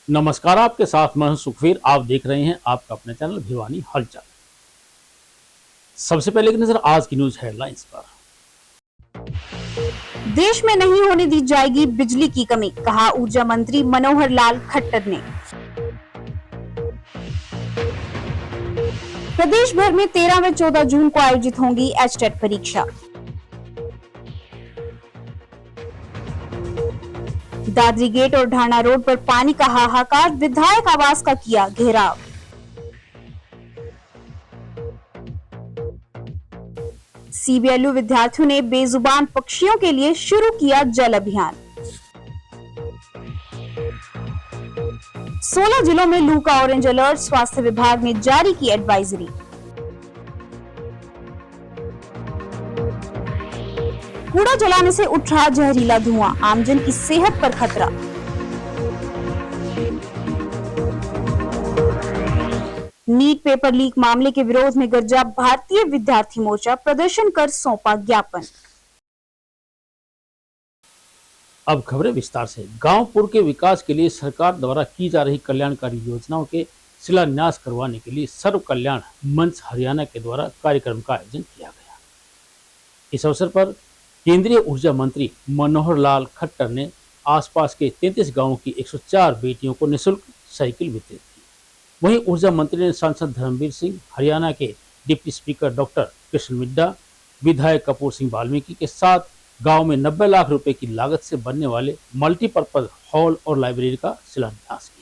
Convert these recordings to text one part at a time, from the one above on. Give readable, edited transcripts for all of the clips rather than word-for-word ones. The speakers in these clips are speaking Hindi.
नमस्कार, आपके साथ मैं हूं सुखवीर। आप देख रहे हैं आपका अपने चैनल भिवानी हलचल। सबसे पहले की नजर आज की न्यूज हेडलाइंस पर। देश में नहीं होने दी जाएगी बिजली की कमी, कहा ऊर्जा मंत्री मनोहर लाल खट्टर ने। प्रदेश भर में 13 व 14 जून को आयोजित होंगी एचटेट परीक्षा। दादरी गेट और ढाणा रोड पर पानी का हाहाकार, विधायक आवास का किया घेराव। सीबीएलयू विद्यार्थियों ने बेजुबान पक्षियों के लिए शुरू किया जल अभियान। 16 जिलों में लू का ऑरेंज अलर्ट, स्वास्थ्य विभाग ने जारी की एडवाइजरी। कूड़ा जलाने से उठ रहा जहरीला धुआं, आमजन की सेहत पर खतरा। नीट पेपर लीक मामले के विरोध में गरजा भारतीय विद्यार्थी मोर्चा, प्रदर्शन कर सौंपा ज्ञापन। अब खबरें विस्तार से। गांव-पुर के विकास के लिए सरकार द्वारा की जा रही कल्याणकारी योजनाओं के शिलान्यास करवाने के लिए सर्व कल्याण मंच हरियाणा के द्वारा कार्यक्रम का आयोजन किया गया। इस अवसर पर केंद्रीय ऊर्जा मंत्री मनोहर लाल खट्टर ने आसपास के 33 गांवों की 104 बेटियों को निःशुल्क साइकिल वितरित की। वहीं ऊर्जा मंत्री ने सांसद धर्मवीर सिंह, हरियाणा के deputy speaker doctor Krishna Midda, विधायक कपूर सिंह वाल्मीकि के साथ गांव में 90 लाख रुपए की लागत से बनने वाले मल्टीपर्पज हॉल और लाइब्रेरी का शिलान्यास किया।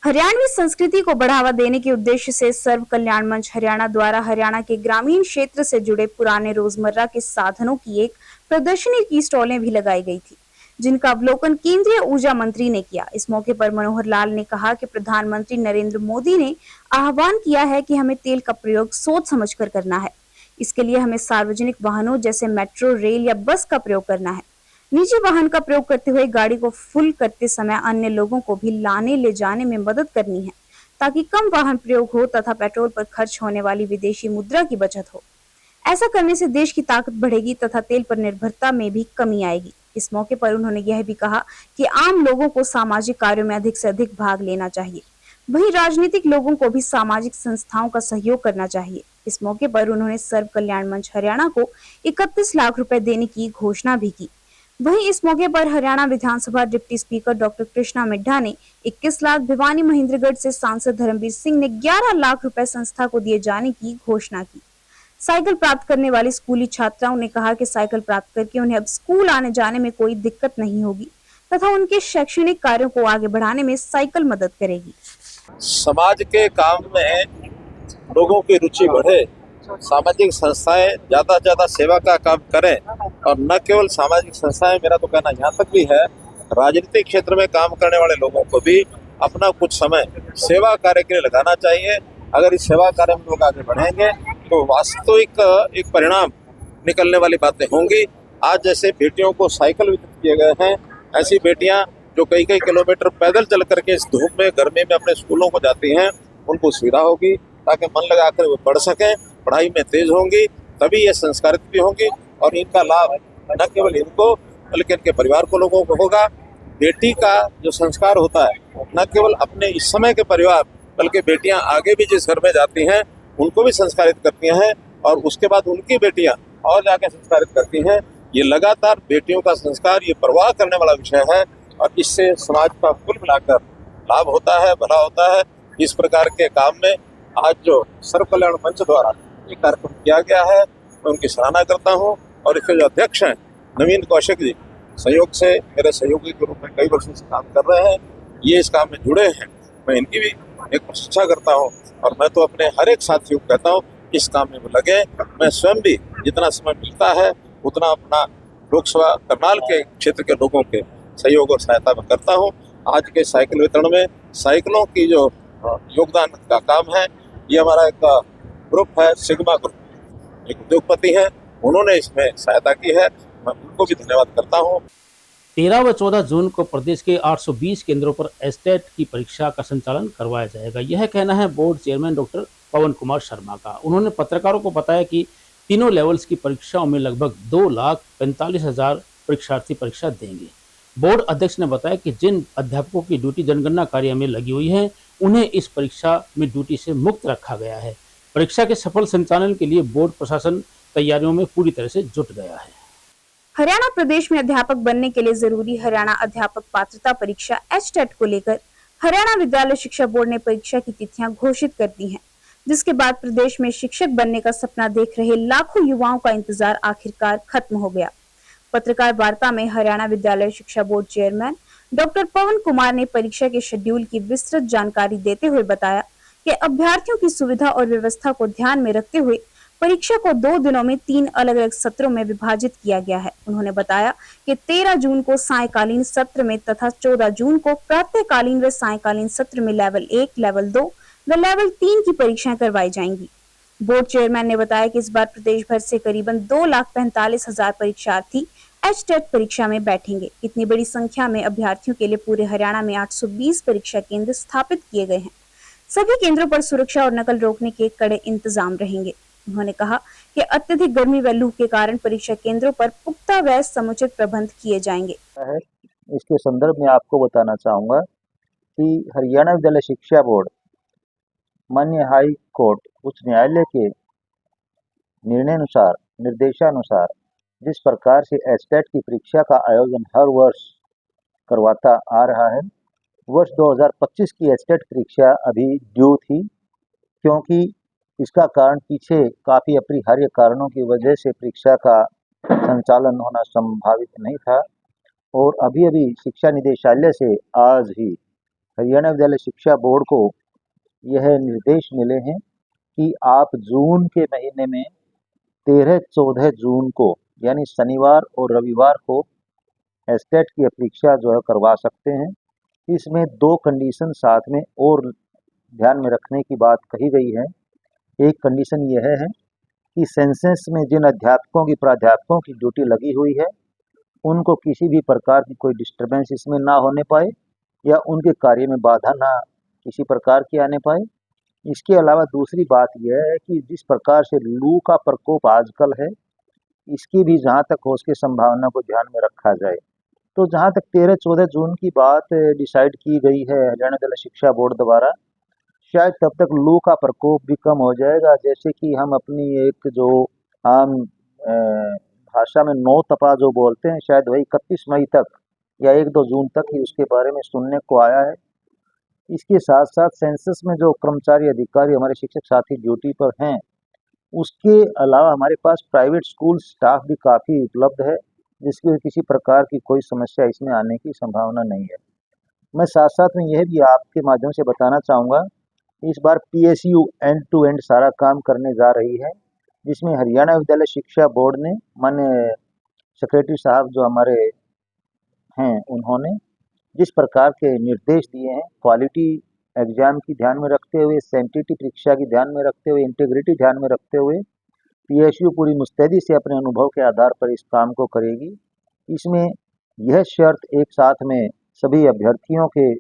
हरियाणवी संस्कृति को बढ़ावा देने के उद्देश्य से सर्व कल्याण मंच हरियाणा द्वारा हरियाणा के ग्रामीण क्षेत्र से जुड़े पुराने रोजमर्रा के साधनों की एक प्रदर्शनी की स्टॉलें भी लगाई गई थी, जिनका अवलोकन केंद्रीय ऊर्जा मंत्री ने किया। इस मौके पर मनोहर लाल ने कहा कि प्रधानमंत्री नरेंद्र मोदी ने आह्वान किया है कि हमें तेल का प्रयोग सोच समझकर करना है। इसके लिए हमें सार्वजनिक वाहनों जैसे मेट्रो, रेल या बस का प्रयोग करना है। निजी वाहन का प्रयोग करते हुए गाड़ी को फुल करते समय अन्य लोगों को भी लाने ले जाने में मदद करनी है, ताकि कम वाहन प्रयोग हो तथा पेट्रोल पर खर्च होने वाली विदेशी मुद्रा की बचत हो। ऐसा करने से देश की ताकत बढ़ेगी तथा तेल पर निर्भरता में भी कमी आएगी। इस मौके पर उन्होंने यह भी कहा कि आम लोगों को सामाजिक कार्यों में अधिक से अधिक भाग लेना चाहिए। वहीं राजनीतिक लोगों को भी सामाजिक संस्थाओं का सहयोग करना चाहिए। इस मौके पर उन्होंने सर्व कल्याण मंच हरियाणा को 31 लाख रुपए देने की घोषणा भी की। वहीं इस मौके पर हरियाणा विधानसभा deputy speaker doctor Krishna Middha ने 21 लाख, भिवानी महेंद्रगढ़ से सांसद धर्मवीर सिंह ने 11 लाख रुपए संस्था को दिए जाने की घोषणा की। साइकिल प्राप्त करने वाली स्कूली छात्राओं ने कहा कि साइकिल प्राप्त करके उन्हें अब स्कूल आने जाने में कोई दिक्कत नहीं होगी तथा उनके शैक्षणिक कार्यों को आगे बढ़ाने में साइकिल मदद करेगी। समाज के काम में लोगों की रुचि बढ़े, सामाजिक संस्थाएं ज्यादा से ज्यादा सेवा का काम करें और न केवल सामाजिक संस्थाएं, मेरा तो कहना यहाँ तक भी है राजनीतिक क्षेत्र में काम करने वाले लोगों को भी अपना कुछ समय सेवा कार्य के लिए लगाना चाहिए। अगर इस सेवा कार्य में लोग आगे बढ़ेंगे तो वास्तविक एक परिणाम निकलने वाली बातें होंगी। आज जैसे बेटियों को साइकिल वितरित किए गए हैं, ऐसी बेटियां जो कई कई किलोमीटर पैदल चल करके इस धूप में गर्मी में अपने स्कूलों को जाती हैं, उनको सुविधा होगी ताकि मन लगाकर वो पढ़ सकें, पढ़ाई में तेज होंगी, तभी ये संस्कारित भी होंगी और इनका लाभ न केवल इनको बल्कि इनके परिवार को लोगों को होगा। बेटी का जो संस्कार होता है न केवल अपने इस समय के परिवार बल्कि बेटियां आगे भी जिस घर में जाती हैं उनको भी संस्कारित करती हैं और उसके बाद उनकी बेटियां और जाके संस्कारित करती हैं। ये लगातार बेटियों का संस्कार ये परवाह करने वाला विषय है और इससे समाज का कुल मिलाकर लाभ होता है, भला होता है। इस प्रकार के काम में आज जो सर्व कल्याण मंच द्वारा ये कार्यक्रम किया गया है, मैं उनकी सराहना करता हूँ और इसके जो अध्यक्ष हैं नवीन कौशिक जी, सहयोग से मेरे सहयोगी के रूप में कई वर्षों से काम कर रहे हैं, ये इस काम में जुड़े हैं, मैं इनकी भी एक प्रशंसा करता हूँ और मैं तो अपने हर एक साथियों को कहता हूँ इस काम में वो लगे। मैं स्वयं भी जितना समय मिलता है उतना अपना लोकसभा करनाल के क्षेत्र के लोगों के सहयोग और सहायता में करता हूँ। आज के साइकिल वितरण में साइकिलों की जो योगदान का काम है, ये हमारा एक ग्रुप है, सिग्मा ग्रुप, एक उद्योगपति है, उन्होंने इसमें सहायता की है, मैं उनको भी धन्यवाद करता हूँ। 13 व 14 जून को प्रदेश के 820 केंद्रों पर एस्टेट की परीक्षा का संचालन करवाया जाएगा। यह कहना है बोर्ड चेयरमैन डॉक्टर पवन कुमार शर्मा का। उन्होंने पत्रकारों को बताया कि तीनों लेवल्स की परीक्षाओं में लगभग 2,45,000 परीक्षार्थी परीक्षा देंगे। बोर्ड अध्यक्ष ने बताया कि जिन अध्यापकों की ड्यूटी जनगणना कार्य में लगी हुई है, उन्हें इस परीक्षा में ड्यूटी से मुक्त रखा गया है। परीक्षा के सफल संचालन के लिए बोर्ड प्रशासन तैयारियों में पूरी तरह से जुट गया है। हरियाणा प्रदेश में अध्यापक बनने के लिए जरूरी हरियाणा अध्यापक पात्रता परीक्षा HTET को लेकर हरियाणा विद्यालय शिक्षा बोर्ड ने परीक्षा की तिथियां घोषित कर दी हैं, जिसके बाद प्रदेश में शिक्षक बनने का सपना देख रहे लाखों युवाओं का इंतजार आखिरकार खत्म हो गया। पत्रकार वार्ता में हरियाणा विद्यालय शिक्षा बोर्ड चेयरमैन डॉक्टर पवन कुमार ने परीक्षा के शेड्यूल की विस्तृत जानकारी देते हुए बताया कि अभ्यर्थियों की सुविधा और व्यवस्था को ध्यान में रखते हुए परीक्षा को 2 दिनों में 3 अलग अलग सत्रों में विभाजित किया गया है। उन्होंने बताया कि 13 जून को सायकालीन सत्र में तथा 14 जून को प्रातःकालीन व सायकालीन सत्र में लेवल 1, लेवल 2 व लेवल 3 की परीक्षाएं करवाई जाएंगी। बोर्ड चेयरमैन ने बताया कि इस बार प्रदेश भर से करीबन 2,45,000 परीक्षार्थी HTET परीक्षा में बैठेंगे। इतनी बड़ी संख्या में अभ्यर्थियों के लिए पूरे हरियाणा में 820 परीक्षा केंद्र स्थापित किए गए हैं। सभी केंद्रों पर सुरक्षा और नकल रोकने के कड़े इंतजाम रहेंगे। उन्होंने कहा कि अत्यधिक गर्मी व लू के कारण परीक्षा केंद्रों पर पुख्ता व समुचित प्रबंध किए जाएंगे। इसके संदर्भ में आपको बताना चाहूँगा कि हरियाणा विद्यालय शिक्षा बोर्ड माननीय हाई कोर्ट उच्च न्यायालय के निर्देशानुसार जिस प्रकार से HTET की परीक्षा का आयोजन हर वर्ष करवाता आ रहा है, वर्ष 2025 की HTET परीक्षा अभी ड्यू थी, क्योंकि इसका कारण पीछे काफ़ी अपरिहार्य कारणों की वजह से परीक्षा का संचालन होना संभावित नहीं था। और अभी अभी शिक्षा निदेशालय से आज ही हरियाणा विद्यालय शिक्षा बोर्ड को यह निर्देश मिले हैं कि आप जून के महीने में 13-14 जून को यानी शनिवार और रविवार को HTET की परीक्षा जो है करवा सकते हैं। इसमें 2 कंडीशन साथ में और ध्यान में रखने की बात कही गई है। एक कंडीशन यह है कि सेंसस में जिन अध्यापकों की प्राध्यापकों की ड्यूटी लगी हुई है, उनको किसी भी प्रकार की कोई डिस्टर्बेंस इसमें ना होने पाए या उनके कार्य में बाधा ना किसी प्रकार की आने पाए। इसके अलावा दूसरी बात यह है कि जिस प्रकार से लू का प्रकोप आजकल है, इसकी भी जहाँ तक हो उसकी संभावना को ध्यान में रखा जाए। तो जहाँ तक 13-14 जून की बात डिसाइड की गई है हरियाणा विद्यालय शिक्षा बोर्ड द्वारा, शायद तब तक लू का प्रकोप भी कम हो जाएगा। जैसे कि हम अपनी एक जो आम भाषा में 9 तपा जो बोलते हैं, शायद वही 31 मई तक या 1-2 जून तक ही उसके बारे में सुनने को आया है। इसके साथ साथ सेंसस में जो कर्मचारी अधिकारी हमारे शिक्षक साथी ड्यूटी पर हैं, उसके अलावा हमारे पास प्राइवेट स्कूल स्टाफ भी काफ़ी उपलब्ध है, जिसकी किसी प्रकार की कोई समस्या इसमें आने की संभावना नहीं है। मैं साथ साथ में यह भी आपके माध्यम से बताना चाहूँगा, इस बार PSU एंड टू एंड सारा काम करने जा रही है, जिसमें हरियाणा विद्यालय शिक्षा बोर्ड ने माननीय सेक्रेटरी साहब जो हमारे हैं, उन्होंने जिस प्रकार के निर्देश दिए हैं, क्वालिटी एग्जाम की ध्यान में रखते हुए, सैनिटी परीक्षा की ध्यान में रखते हुए, इंटीग्रिटी ध्यान में रखते हुए PSU पूरी मुस्तैदी से अपने अनुभव के आधार पर इस काम को करेगी। इसमें यह शर्त एक साथ में सभी अभ्यर्थियों के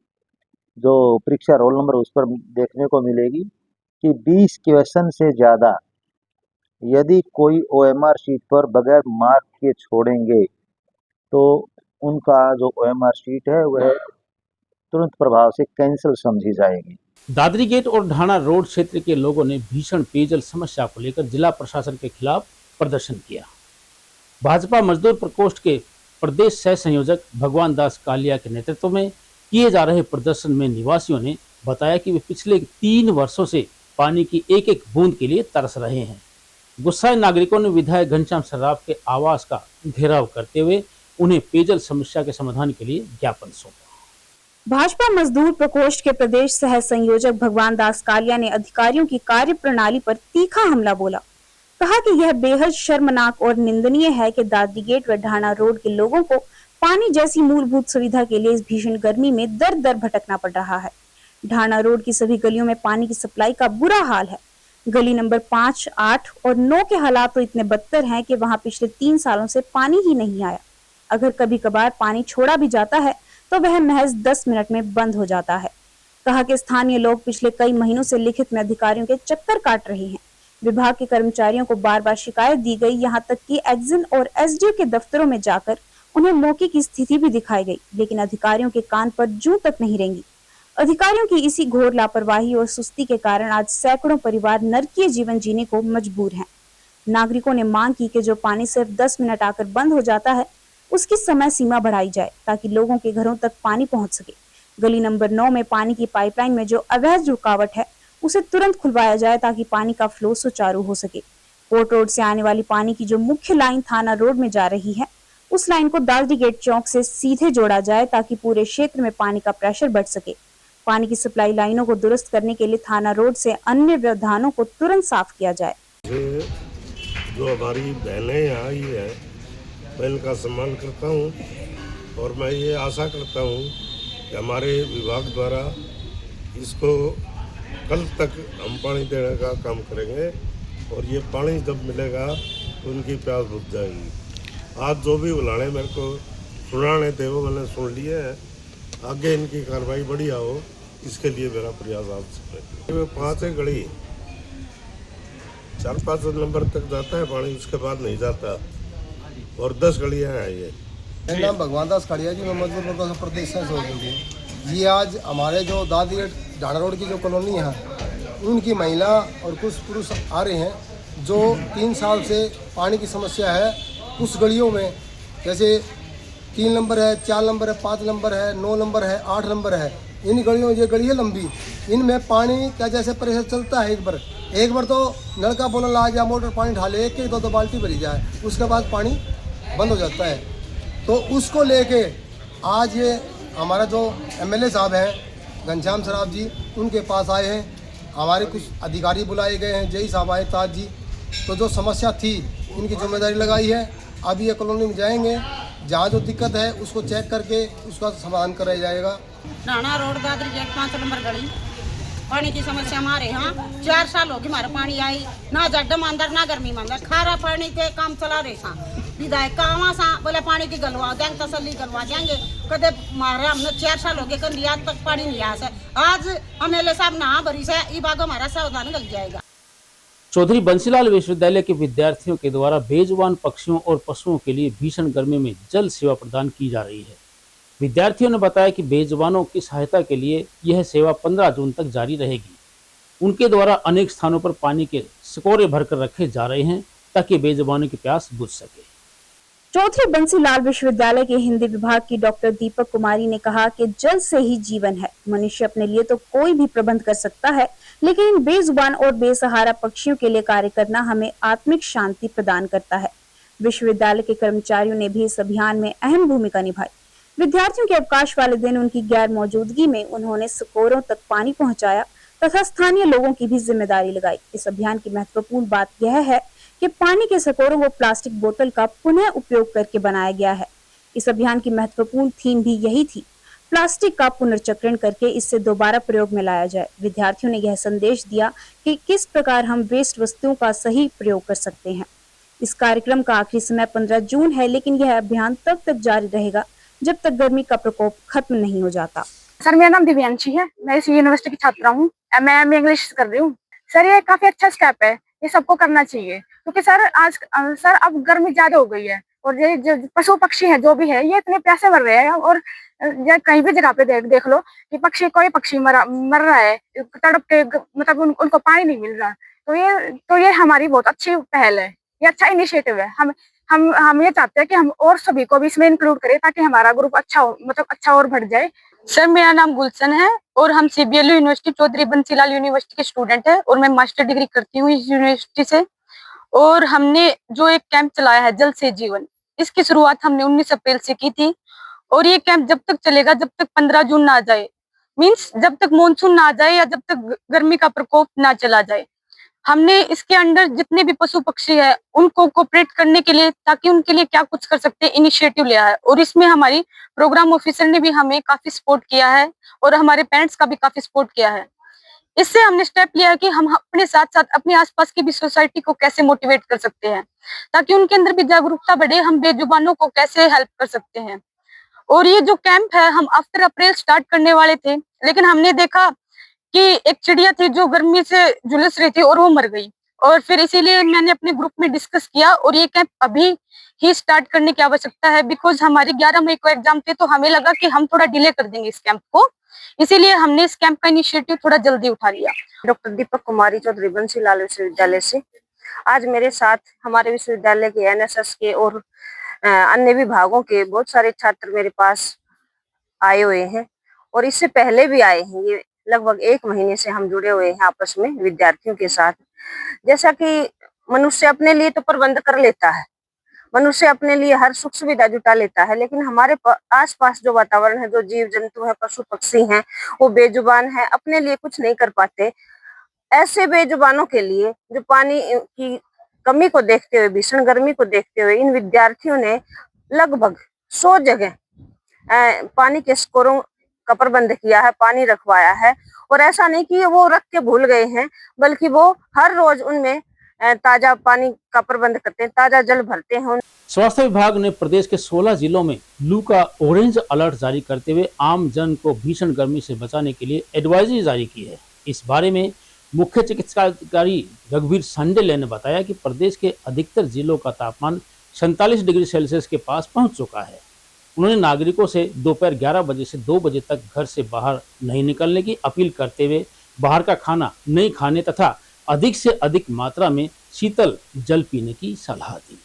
जो परीक्षा रोल नंबर उस पर देखने को मिलेगी कि 20 क्वेश्चन से ज़्यादा यदि कोई OMR शीट पर बगैर मार्क के छोड़ेंगे तो उनका जो OMR शीट है वह तुरंत प्रभाव से कैंसिल समझी जाएगी। दादरी गेट और ढाणा रोड क्षेत्र के लोगों ने भीषण पेयजल समस्या को लेकर जिला प्रशासन के खिलाफ प्रदर्शन किया। भाजपा मजदूर प्रकोष्ठ के प्रदेश सह संयोजक भगवान दास कालिया के नेतृत्व में किए जा रहे प्रदर्शन में निवासियों ने बताया कि वे पिछले 3 वर्षों से पानी की एक एक बूंद के लिए तरस रहे हैं। गुस्साए नागरिकों ने विधायक घनश्याम सर्राफ के आवास का घेराव करते हुए उन्हें पेयजल समस्या के समाधान के लिए ज्ञापन सौंपा। भाजपा मजदूर प्रकोष्ठ के प्रदेश सह संयोजक भगवान दास कालिया ने अधिकारियों की कार्य प्रणाली पर तीखा हमला बोला। कहा कि यह बेहद शर्मनाक और निंदनीय है कि दादरी गेट व ढाणा रोड के लोगों को पानी जैसी मूलभूत सुविधा के लिए इस भीषण गर्मी में दर दर भटकना पड़ रहा है। ढाणा रोड की सभी गलियों में पानी की सप्लाई का बुरा हाल है। गली नंबर 5, 8 और 9 के हालात तो इतने बदतर हैं कि वहां पिछले 3 सालों से पानी ही नहीं आया। अगर कभी कभार पानी छोड़ा भी जाता है तो वह महज 10 मिनट में बंद हो जाता है। कहा कि स्थानीय लोग पिछले कई महीनों से लिखित में अधिकारियों के चक्कर काट रहे हैं। विभाग के कर्मचारियों को बार बार शिकायत दी गई, यहाँ तक कि एक्जिन और SDO के दफ्तरों में जाकर उन्हें मौके की स्थिति भी दिखाई गई, लेकिन अधिकारियों के कान पर जूं तक नहीं रेंगी। अधिकारियों की इसी घोर लापरवाही और सुस्ती के कारण आज सैकड़ों परिवार नरकीय जीवन जीने को मजबूर हैं। नागरिकों ने मांग की कि जो पानी सिर्फ 10 मिनट आकर बंद हो जाता है, उसकी समय सीमा बढ़ाई जाए ताकि लोगों के घरों तक पानी पहुंच सके। गली नंबर 9 में पानी की पाइपलाइन में जो अवैध रुकावट है, उसे तुरंत खुलवाया जाए ताकि पानी का फ्लो सुचारू हो सके। कोर्ट रोड से आने वाली पानी की जो मुख्य लाइन थाना रोड में जा रही है, उस लाइन को दादरी गेट चौक से सीधे जोड़ा जाए ताकि पूरे क्षेत्र में पानी का प्रेशर बढ़ सके। पानी की सप्लाई लाइनों को दुरुस्त करने के लिए थाना रोड से अन्य व्यवधानों को तुरंत साफ किया जाए। जो हमारी बहनें यहाँ आई है, मैं इनका सम्मान करता हूँ और मैं ये आशा करता हूँ कि हमारे विभाग द्वारा इसको कल तक हम पानी देने का काम करेंगे और ये पानी जब मिलेगा तो उनकी प्यास बुझ जाएगी। आज जो भी बुलाने मेरे को सुनाने थे वो मैंने सुन लिए हैं। आगे इनकी कार्रवाई बढ़िया हो, इसके लिए मेरा प्रयास आपसे। 5 गली 4-5 नंबर तक जाता है पानी, उसके बाद नहीं जाता और 10 गलियाँ हैं ये। मेरा नाम भगवान दास खड़िया जी, मैं मजदूर प्रदेश से जी। आज हमारे जो दादरी ढाणा रोड की जो कॉलोनी है, उनकी महिला और कुछ पुरुष आ रहे हैं जो 3 साल से पानी की समस्या है। कुछ गलियों में जैसे 3 नंबर है, 4 नंबर है, 5 नंबर है, 9 नंबर है, 8 नंबर है। इन गलियों, ये गली है लंबी, इनमें पानी का जैसे प्रेशर चलता है, एक बार तो नलका बोलने लगा या मोटर पानी ढाले, एक 2 बाल्टी भरी जाए, उसके बाद पानी बंद हो जाता है। तो उसको लेके आज ये हमारा जो एमएलए साहब हैं घनश्याम सराफ जी, उनके पास आए हैं। हमारे कुछ अधिकारी बुलाए गए हैं, जेई साहब आए, ताज जी। तो जो समस्या थी इनकी जिम्मेदारी लगाई है। अभी ये कॉलोनी में जाएंगे, जहाँ जो दिक्कत है उसको चेक करके उसका समाधान कराया जाएगा। ढाणा रोड दादरी गेट 5 नंबर गली, पानी की समस्या हमारे यहाँ 4 साल हो गए। हमारा पानी आई ना जड्डम अंदर ना गर्मी में अंदर, खारा पानी के काम चला रहे सा विधायक कावा सा बोले पानी की गलवा देंगे, तसल्ली करवा देंगे। कदे मारा हमने 4 साल हो गए, कभी आज तक पानी नहीं आया से। आज एमएलए साहब ना भरी से ई बाग हमारा सावधान लग जाएगा। चौधरी बंसीलाल विश्वविद्यालय के विद्यार्थियों के द्वारा बेजुबान पक्षियों और पशुओं के लिए भीषण गर्मी में जल सेवा प्रदान की जा रही है। विद्यार्थियों ने बताया कि बेजुबानों की सहायता के लिए यह सेवा 15 जून तक जारी रहेगी। उनके द्वारा अनेक स्थानों पर पानी के सिकोरे भरकर रखे जा रहे हैं ताकि बेजुबानों की प्यास बुझ सके। चौधरी बंसीलाल विश्वविद्यालय के हिंदी विभाग की डॉक्टर दीपक कुमारी ने कहा कि जल से ही जीवन है। मनुष्य अपने लिए तो कोई भी प्रबंध कर सकता है, लेकिन इन बेजुबान और बेसहारा पक्षियों के लिए कार्य करना हमें आत्मिक शांति प्रदान करता है। विश्वविद्यालय के कर्मचारियों ने भी इस अभियान में अहम भूमिका निभाई। विद्यार्थियों के अवकाश वाले दिन उनकी गैर मौजूदगी में उन्होंने सिकोरों तक पानी पहुंचाया तथा स्थानीय लोगों की भी जिम्मेदारी लगाई। इस अभियान की महत्वपूर्ण बात यह है कि पानी के सिकोरों को प्लास्टिक बोतल का पुनः उपयोग करके बनाया गया है। इस अभियान की महत्वपूर्ण थीम भी यही थी, प्लास्टिक का पुनर्चक्रण करके इससे दोबारा प्रयोग में लाया जाए। विद्यार्थियों ने यह संदेश दिया कि किस प्रकार हम वेस्ट वस्तुओं का सही प्रयोग कर सकते हैं। इस कार्यक्रम का आखिरी समय 15 जून है, लेकिन यह अभियान तब तक जारी रहेगा जब तक गर्मी का प्रकोप खत्म नहीं हो जाता। सर, मेरा नाम दिव्यांशी है, मैं इस यूनिवर्सिटी की छात्रा हूँ। मैं एमए इंग्लिश कर रही हूँ। सर, ये काफी अच्छा स्टेप है, ये सबको करना चाहिए क्योंकि सर अब गर्मी ज्यादा हो गई है और ये जो पशु पक्षी है जो भी है, ये इतने प्यासे मर रहे हैं और ये कहीं भी जगह पे देख लो कि कोई पक्षी मर रहा है तड़प के, मतलब उनको पानी नहीं मिल रहा। तो ये हमारी बहुत अच्छी पहल है, ये अच्छा इनिशिएटिव है। हम ये चाहते हैं कि हम और सभी को भी इसमें इंक्लूड करें ताकि हमारा ग्रुप अच्छा हो, मतलब अच्छा और बढ़ जाए। सर, मेरा नाम गुलशन है और हम सीबीएलयू यूनिवर्सिटी चौधरी बंसीलाल यूनिवर्सिटी के स्टूडेंट है और मैं मास्टर डिग्री करती हूँ इस यूनिवर्सिटी से। और हमने जो एक कैंप चलाया है जल से जीवन, इसकी शुरुआत हमने 19 अप्रैल से की थी और ये कैंप जब तक चलेगा जब तक 15 जून ना आ जाए, मीन्स जब तक मानसून ना आ जाए या जब तक गर्मी का प्रकोप ना चला जाए। हमने इसके अंडर जितने भी पशु पक्षी है उनको कोऑपरेट करने के लिए, ताकि उनके लिए क्या कुछ कर सकते हैं, इनिशिएटिव लिया है। और इसमें हमारी प्रोग्राम ऑफिसर ने भी हमें काफी सपोर्ट किया है और हमारे पेरेंट्स का भी काफी सपोर्ट किया है। इससे हमने स्टेप लिया है कि हम अपने साथ साथ अपने आसपास की भी सोसाइटी को कैसे मोटिवेट कर सकते हैं ताकि उनके अंदर भी जागरूकता बढ़े, हम बेजुबानों को कैसे हेल्प कर सकते हैं। और ये जो कैंप है हम आफ्टर अप्रैल स्टार्ट करने वाले थे, लेकिन हमने देखा कि एक चिड़िया थी जो गर्मी से झुलस रही थी और वो मर गई और फिर इसीलिए मैंने अपने ग्रुप में डिस्कस किया और ये कैंप अभी ही स्टार्ट करने की आवश्यकता है, बिकॉज हमारे 11 मई को एग्जाम थे, तो हमें लगा कि हम थोड़ा डिले कर देंगे इस कैंप को, इसीलिए हमने इस कैंप का इनिशिएटिव थोड़ा जल्दी उठा लिया। डॉक्टर दीपक कुमारी चौधरी बंसीलाल विश्वविद्यालय से आज मेरे साथ हमारे विश्वविद्यालय के एनएसएस के और अन्य विभागों के बहुत सारे छात्र मेरे पास आए हुए हैं और इससे पहले भी आए हैं। ये लगभग 1 महीने से हम जुड़े हुए हैं आपस में विद्यार्थियों के साथ। जैसा कि मनुष्य अपने लिए तो प्रबंध कर लेता है, मनुष्य अपने लिए हर सुख सुविधा जुटा लेता है, लेकिन हमारे आसपास जो वातावरण है, जो जीव जंतु है, पशु पक्षी हैं, वो बेजुबान है, अपने लिए कुछ नहीं कर पाते। ऐसे बेजुबानों के लिए जो पानी की कमी को देखते हुए, भीषण गर्मी को देखते हुए, इन विद्यार्थियों ने लगभग 100 जगह पानी के स्कोरों का प्रबंध किया है, पानी रखवाया है। और ऐसा नहीं कि वो रख के भूल गए हैं, बल्कि वो हर रोज उनमें ताजा पानी का प्रबंध करते हैं, ताजा जल भरते हैं। स्वास्थ्य विभाग ने प्रदेश के 16 जिलों में लू का ऑरेंज अलर्ट जारी करते हुए आम जन को भीषण गर्मी से बचाने के लिए एडवाइजरी जारी की है। इस बारे में मुख्य चिकित्साधिकारी रघुवीर सांडेले ने बताया कि प्रदेश के अधिकतर जिलों का तापमान 47 डिग्री सेल्सियस के पास पहुंच चुका है। उन्होंने नागरिकों से दोपहर 11 बजे से 2 बजे तक घर से बाहर नहीं निकलने की अपील करते हुए बाहर का खाना नहीं खाने तथा अधिक से अधिक मात्रा में शीतल जल पीने की सलाह दी।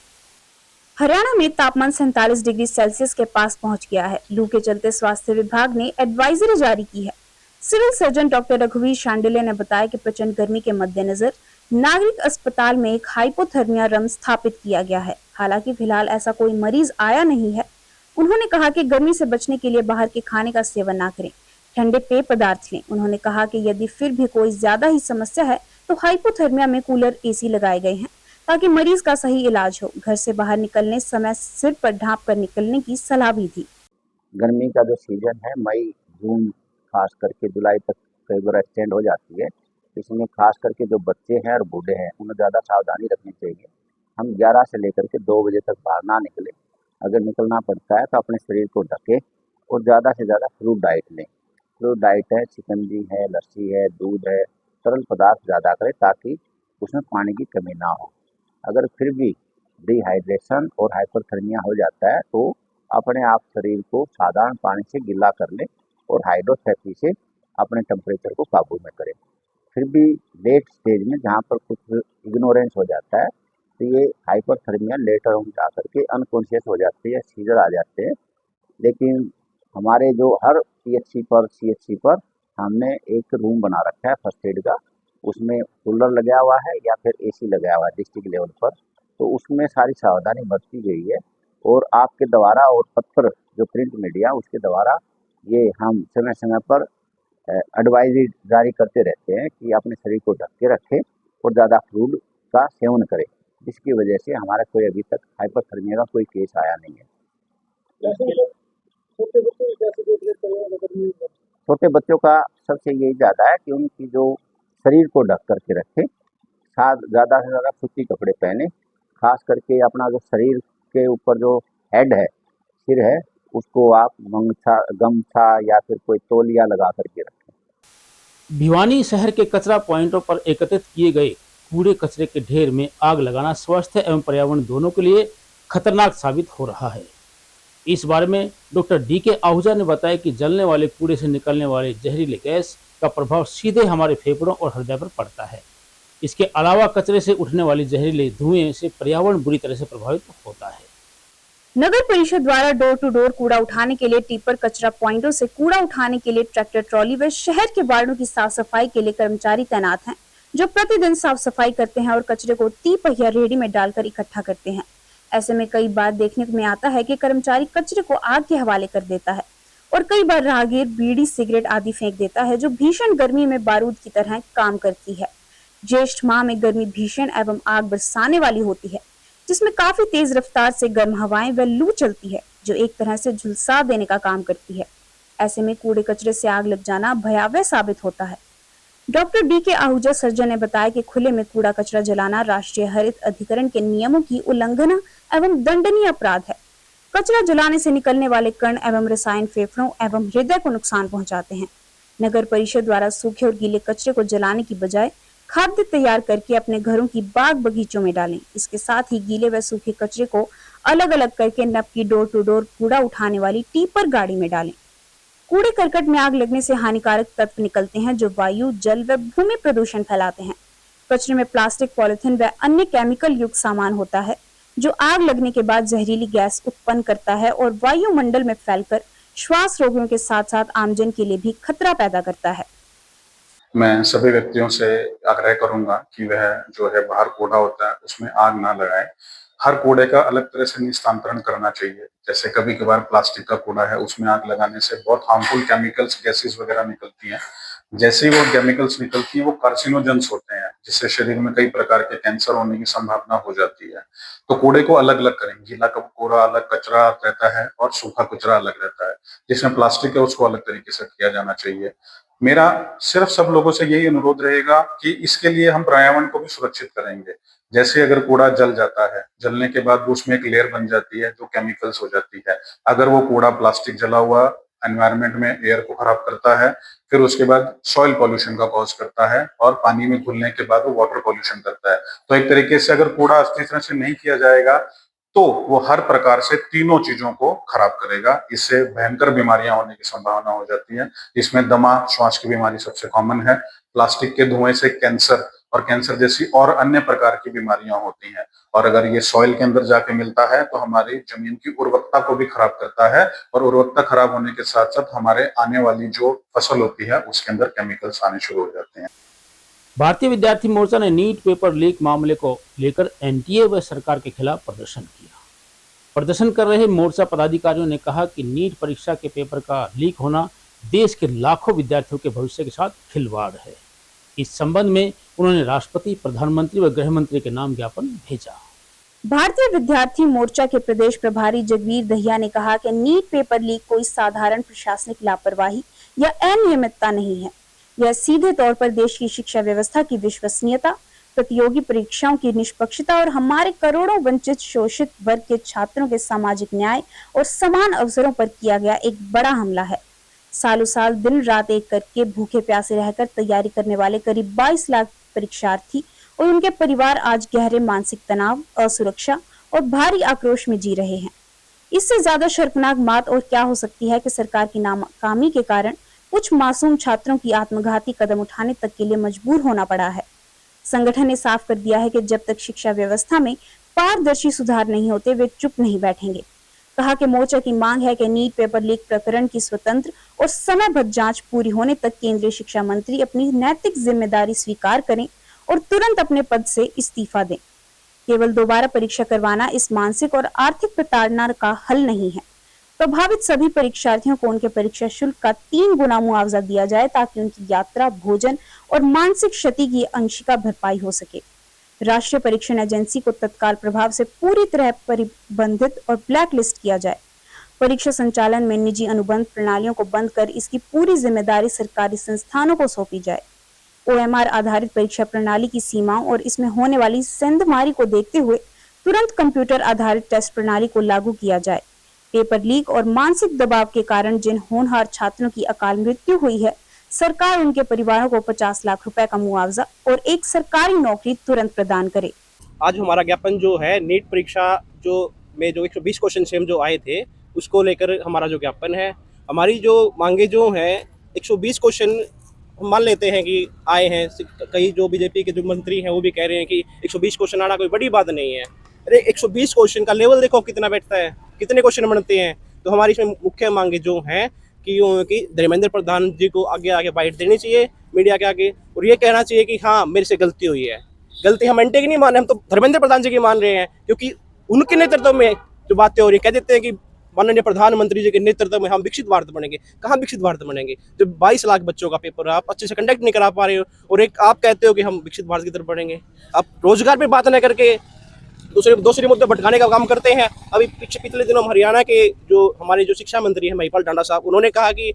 हरियाणा में तापमान 47 डिग्री सेल्सियस के पास पहुंच गया है। लू के चलते स्वास्थ्य विभाग ने एडवाइजरी जारी की है। सिविल सर्जन डॉक्टर रघुवीर सांडेले ने बताया कि प्रचंड गर्मी के मद्देनजर नागरिक अस्पताल में एक हाइपोथर्मिया रम स्थापित किया गया है। हालांकि फिलहाल ऐसा कोई मरीज आया नहीं है। उन्होंने कहा कि गर्मी से बचने के लिए बाहर के खाने का सेवन ना करें, ठंडे पेय पदार्थ लें। उन्होंने कहा कि यदि फिर भी कोई ज्यादा ही समस्या है तो हाइपोथर्मिया में कूलर, एसी लगाए गए हैं ताकि मरीज का सही इलाज हो। घर से बाहर निकलने समय सिर पर ढांप कर निकलने की सलाह भी दी। गर्मी का जो सीजन है मई जून खास करके जुलाई तक कई बार एक्सटेंड हो जाती है। इसमें खास करके जो बच्चे हैं और बूढ़े हैं उन्हें ज़्यादा सावधानी रखनी चाहिए। हम 11 से लेकर के 2 बजे तक बाहर ना निकले। अगर निकलना पड़ता है तो अपने शरीर को ढके और ज़्यादा से ज़्यादा फ्रूट डाइट लें। फ्रूट डाइट है, शिकंजी है, लस्सी है, दूध है, तरल पदार्थ ज़्यादा करें ताकि उसमें पानी की कमी ना हो। अगर फिर भी डिहाइड्रेशन और हाइपरथर्मिया हो जाता है तो अपने आप शरीर को साधारण पानी से गीला कर लें और हाइड्रोथेरेपी से अपने टेम्परेचर को काबू में करें। फिर भी लेट स्टेज में जहाँ पर कुछ इग्नोरेंस हो जाता है तो ये हाइपरथर्मिया लेटर ऑन जा करके अनकॉन्शियस हो जाती है, सीजर आ जाते हैं। लेकिन हमारे जो हर सीएचसी पर हमने एक रूम बना रखा है फर्स्ट एड का, उसमें कूलर लगा हुआ है या फिर एसी लगा हुआ है डिस्ट्रिक्ट लेवल पर, तो उसमें सारी सावधानी बरती गई है। और आपके द्वारा और पत्र जो प्रिंट मीडिया उसके द्वारा ये हम समय समय पर एडवाइजरी जारी करते रहते हैं कि अपने शरीर को ढक के रखें और ज़्यादा फ्रूट का सेवन करें, जिसकी वजह से हमारा कोई अभी तक हाइपरथर्मिया का कोई केस आया नहीं है। छोटे बच्चों का सबसे यही ज़्यादा है कि उनकी जो शरीर को ढक करके रखें, साथ ज़्यादा से ज़्यादा सूती कपड़े पहने, खास करके अपना जो शरीर के ऊपर जो हेड है, सिर है, उसको आप गमछा या फिर कोई तौलिया लगा करके रखें। भिवानी शहर के कचरा पॉइंटों पर एकत्रित किए गए कूड़े कचरे के ढेर में आग लगाना स्वास्थ्य एवं पर्यावरण दोनों के लिए खतरनाक साबित हो रहा है। इस बारे में डॉक्टर डी.के. आहूजा ने बताया कि जलने वाले कूड़े से निकलने वाले जहरीले गैस का प्रभाव सीधे हमारे फेफड़ों और हृदय पर पड़ता है। इसके अलावा कचरे से उठने वाली जहरीले धुएं से पर्यावरण बुरी तरह से प्रभावित होता है। नगर परिषद द्वारा डोर टू डोर कूड़ा उठाने के लिए टिप्पर, कचरा पॉइंटों से कूड़ा उठाने के लिए ट्रैक्टर ट्रॉली व शहर के वार्डों की साफ सफाई के लिए कर्मचारी तैनात हैं, जो प्रतिदिन साफ सफाई करते हैं और कचरे को 3 पहिया रेहड़ी में डालकर इकट्ठा करते हैं। ऐसे में कई बार देखने में आता है कि कर्मचारी कचरे को आग के हवाले कर देता है और कई बार राहगीर बीड़ी, सिगरेट आदि फेंक देता है, जो भीषण गर्मी में बारूद की तरह काम करती है। ज्येष्ठ माह में गर्मी भीषण एवं आग बरसाने वाली होती है, जिसमें काफी तेज रफ्तार से गर्म हवाएं व लू चलती है, जो एक तरह से झुलसा देने का काम करती है। ऐसे में कूड़े कचरे से आग लग जाना भयावह साबित होता है। Doctor DK. आहूजा सर्जन ने बताया कि खुले में कूड़ा कचरा जलाना राष्ट्रीय हरित अधिकरण के नियमों की उल्लंघना एवं दंडनीय अपराध है। कचरा जलाने से निकलने वाले कण एवं रसायन फेफड़ों एवं हृदय को नुकसान पहुंचाते हैं। नगर परिषद द्वारा सूखे और गीले कचरे को जलाने की बजाय खाद्य तैयार करके अपने घरों की बाग बगीचों में डालें। इसके साथ ही गीले व सूखे कचरे को अलग अलग करके नप की डोर टू डोर कूड़ा उठाने वाली टीपर गाड़ी में डालें। कूड़े करकट में आग लगने से हानिकारक तत्व निकलते हैं जो वायु, जल व भूमि प्रदूषण फैलाते हैं। कचरे में प्लास्टिक, पॉलिथीन व अन्य केमिकल युक्त सामान होता है जो आग लगने के बाद जहरीली गैस उत्पन्न करता है और वायुमंडल में फैलकर श्वास रोगियों के साथ साथ आमजन के लिए भी खतरा पैदा करता है। मैं सभी व्यक्तियों से आग्रह करूंगा कि वह जो है बाहर कूड़ा होता है उसमें आग ना लगाए। हर कूड़े का अलग तरह से निस्तांतरण करना चाहिए। जैसे कभी कभार प्लास्टिक का कूड़ा है, उसमें आग लगाने से बहुत हार्मफुल केमिकल्स, गैसेस वगैरह निकलती हैं। जैसे ही वो केमिकल्स निकलती है वो कार्सिनोजेंस होते हैं, जिससे शरीर में कई प्रकार के कैंसर होने की संभावना हो जाती है। तो कूड़े को अलग अलग करें। गीला कूड़ा अलग कचरा रहता है और सूखा कचरा अलग रहता है। जिसमें प्लास्टिक है उसको अलग तरीके से किया जाना चाहिए। मेरा सिर्फ सब लोगों से यही अनुरोध रहेगा कि इसके लिए हम पर्यावरण को भी सुरक्षित करेंगे। जैसे अगर कूड़ा जल जाता है, जलने के बाद उसमें एक लेयर बन जाती है जो केमिकल्स हो जाती है। अगर वो कूड़ा प्लास्टिक जला हुआ एनवायरनमेंट में एयर को खराब करता है, फिर उसके बाद सॉइल पॉल्यूशन का कॉज करता है और पानी में घुलने के बाद वो वाटर पॉल्यूशन करता है। तो एक तरीके से अगर कूड़ा अच्छी तरह से नहीं किया जाएगा तो वो हर प्रकार से तीनों चीजों को खराब करेगा। इससे भयंकर बीमारियां होने की संभावना हो जाती है। इसमें दमा, श्वास की बीमारी सबसे कॉमन है। प्लास्टिक के धुएं से कैंसर और कैंसर जैसी और अन्य प्रकार की बीमारियां होती हैं। और अगर ये सॉइल के अंदर जाके मिलता है तो हमारी जमीन की उर्वरकता को भी खराब करता है और उर्वरकता खराब होने के साथ साथ हमारे आने वाली जो फसल होती है उसके अंदर केमिकल्स आने शुरू हो जाते हैं। भारतीय विद्यार्थी मोर्चा ने नीट पेपर लीक मामले को लेकर एनटीए व सरकार के खिलाफ प्रदर्शन किया। प्रदर्शन कर रहे मोर्चा पदाधिकारियों ने कहा कि नीट परीक्षा के पेपर का लीक होना देश के लाखों विद्यार्थियों के भविष्य के साथ खिलवाड़ है। इस संबंध में उन्होंने राष्ट्रपति, प्रधानमंत्री व गृह मंत्री के नाम ज्ञापन भेजा। भारतीय विद्यार्थी मोर्चा के प्रदेश प्रभारी जगवीर दहिया ने कहा कि नीट पेपर लीक कोई साधारण प्रशासनिक लापरवाही या अनियमितता नहीं है। यह सीधे तौर पर देश की शिक्षा व्यवस्था की विश्वसनीयता, प्रतियोगी परीक्षाओं की निष्पक्षता और हमारे करोड़ों वंचित शोषित वर्ग के छात्रों के सामाजिक न्याय और समान अवसरों पर किया गया एक बड़ा हमला है। सालों साल दिन रात एक करके भूखे प्यासे रहकर तैयारी करने वाले करीब 22 लाख परीक्षार्थी और उनके परिवार आज गहरे मानसिक तनाव, असुरक्षा और भारी आक्रोश में जी रहे हैं। इससे ज्यादा शर्मनाक बात और क्या हो सकती है कि सरकार की नाकामी के कारण कुछ मासूम छात्रों की आत्मघाती कदम उठाने तक के लिए मजबूर होना पड़ा है। संगठन ने साफ कर दिया है कि जब तक शिक्षा व्यवस्था में पारदर्शी सुधार नहीं होते वे चुप नहीं बैठेंगे। कहा कि मोर्चा की मांग है कि नीट पेपर लीक प्रकरण की स्वतंत्र और समयबद्ध जांच पूरी होने तक केंद्रीय शिक्षा मंत्री अपनी नैतिक जिम्मेदारी स्वीकार करें और तुरंत अपने पद से इस्तीफा दें। केवल दोबारा परीक्षा करवाना इस मानसिक और आर्थिक प्रताड़ना का हल नहीं है। प्रभावित सभी परीक्षार्थियों को उनके परीक्षा शुल्क का 3 गुना मुआवजा दिया जाए ताकि उनकी यात्रा, भोजन और मानसिक क्षति की अंशिका भरपाई हो सके। राष्ट्रीय परीक्षण एजेंसी को तत्काल प्रभाव से पूरी तरह प्रतिबंधित और ब्लैक लिस्ट किया जाए। परीक्षा संचालन में निजी अनुबंध प्रणालियों को बंद कर इसकी पूरी जिम्मेदारी सरकारी संस्थानों को सौंपी जाए। OMR आधारित परीक्षा प्रणाली की सीमाओं और इसमें होने वाली सेंधमारी को देखते हुए तुरंत कंप्यूटर आधारित टेस्ट प्रणाली को लागू किया जाए। पेपर लीक और मानसिक दबाव के कारण जिन होनहार छात्रों की अकाल मृत्यु हुई है, सरकार उनके परिवारों को 50 लाख रुपए का मुआवजा और एक सरकारी नौकरी तुरंत प्रदान करे। आज हमारा ज्ञापन जो है नीट परीक्षा जो 120 क्वेश्चन सेम जो आए थे उसको लेकर हमारा जो ज्ञापन है। हमारी जो मांगे जो हैं 120 क्वेश्चन मान लेते हैं कि आए हैं। कई जो बीजेपी के जो मंत्री हैं वो भी कह रहे हैं कि 120 क्वेश्चन आना कोई बड़ी बात नहीं है। अरे 120 क्वेश्चन का लेवल देखो कितना बैठता है, कितने क्वेश्चन बनते हैं। तो हमारी इसमें मुख्य मांगे जो हैं कि धर्मेंद्र प्रधान जी को आगे बाइट देनी चाहिए मीडिया के आगे और ये कहना चाहिए कि हाँ मेरे से गलती हुई है। गलती हम एंटे की नहीं मान रहे, हम तो धर्मेंद्र प्रधान जी की मान रहे हैं क्योंकि उनके नेतृत्व में जो बातें हो रही कह देते हैं कि माननीय प्रधानमंत्री जी के नेतृत्व में हम विकसित भारत बनेंगे। कहाँ विकसित भारत बनेंगे जब 22 लाख बच्चों का पेपर आप अच्छे से कंडक्ट नहीं करा पा रहे हो और एक आप कहते हो कि हम विकसित भारत की तरफ बढ़ेंगे। आप रोजगार पे बात न करके दूसरे मुद्दे भटकाने का काम करते हैं। अभी पिछले दिनों हरियाणा के जो हमारे जो शिक्षा मंत्री हैं महिपाल टांडा साहब, उन्होंने कहा कि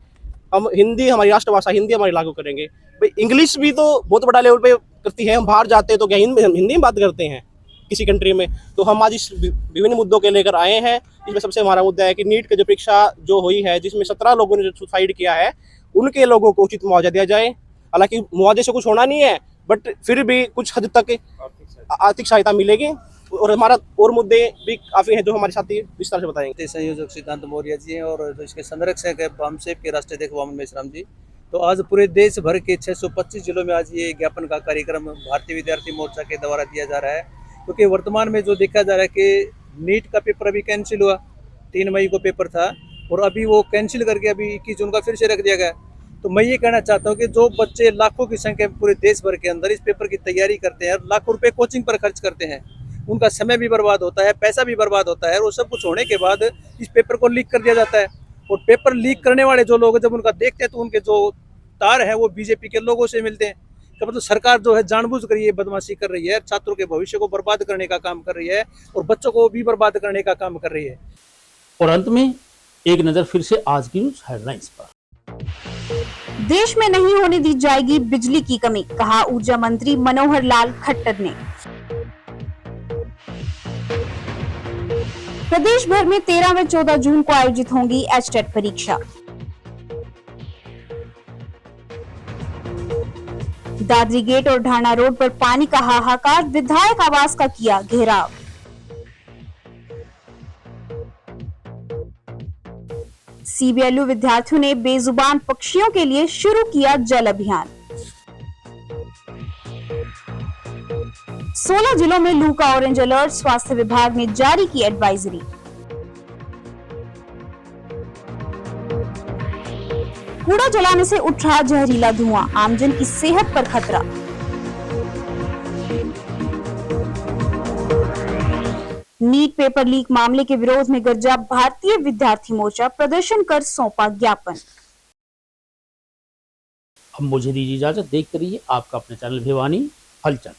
हम हिंदी, हमारी राष्ट्रभाषा हिंदी हमारी लागू करेंगे। भाई इंग्लिश भी तो बहुत बड़ा लेवल पे करती है। हम बाहर जाते हैं तो क्या हिंदी में बात करते हैं किसी कंट्री में। तो हम आज इस विभिन्न मुद्दों के लेकर आए हैं। इसमें सबसे हमारा मुद्दा है कि नीट की जो परीक्षा जो हुई है जिसमें 17 लोगों ने सुसाइड किया है उनके लोगों को उचित मुआवजा दिया जाए। हालांकि मुआवजे से कुछ होना नहीं है, बट फिर भी कुछ हद तक आर्थिक सहायता मिलेगी और हमारा और मुद्दे भी काफी हैं जो हमारे साथी विस्तार से बताएंगे। संयोजक सिद्धांत मौर्य जी हैं और जो इसके संरक्षक है बामसेफ के राष्ट्रीय अध्यक्ष वामन मेश्राम जी। तो आज पूरे देश भर के 625 जिलों में आज ये ज्ञापन का कार्यक्रम भारतीय विद्यार्थी मोर्चा के द्वारा दिया जा रहा है, क्योंकि वर्तमान में जो देखा जा रहा है कि नीट का पेपर अभी कैंसिल हुआ, 3 मई को पेपर था और अभी वो कैंसिल करके अभी 21 जून का फिर से रख दिया गया। तो मैं ये कहना चाहता हूँ कि जो बच्चे लाखों की संख्या में पूरे देश भर के अंदर इस पेपर की तैयारी करते हैं, लाखों रुपए कोचिंग पर खर्च करते हैं, उनका समय भी बर्बाद होता है, पैसा भी बर्बाद होता है और सब कुछ होने के बाद इस पेपर को लीक कर दिया जाता है। और पेपर लीक करने वाले जो लोग जब उनका देखते हैं तो उनके जो तार है वो बीजेपी के लोगों से मिलते हैं। तो मतलब सरकार जो है जानबूझ कर ये बदमाशी कर रही है, छात्रों के भविष्य को बर्बाद करने का काम कर रही है और बच्चों को भी बर्बाद करने का काम कर रही है। और अंत में एक नजर फिर से आज की न्यूज हेडलाइंस पर। देश में नहीं होने दी जाएगी बिजली की कमी, कहा ऊर्जा मंत्री मनोहर लाल खट्टर ने। प्रदेश भर में 13 व 14 जून को आयोजित होंगी एचटेट परीक्षा। दादरी गेट और ढाणा रोड पर पानी का हाहाकार, विधायक आवास का किया घेराव। सीबीएलयू विद्यार्थियों ने बेजुबान पक्षियों के लिए शुरू किया जल अभियान। 16 जिलों में लू का ऑरेंज अलर्ट, स्वास्थ्य विभाग ने जारी की एडवाइजरी। कूड़ा जलाने से उठ रहा जहरीला धुआं, आमजन की सेहत पर खतरा। नीट पेपर लीक मामले के विरोध में गरजा भारतीय विद्यार्थी मोर्चा, प्रदर्शन कर सौंपा ज्ञापन। अब मुझे दीजिए इजाजत, देखते रहिए आपका अपने चैनल भिवानी हलचल।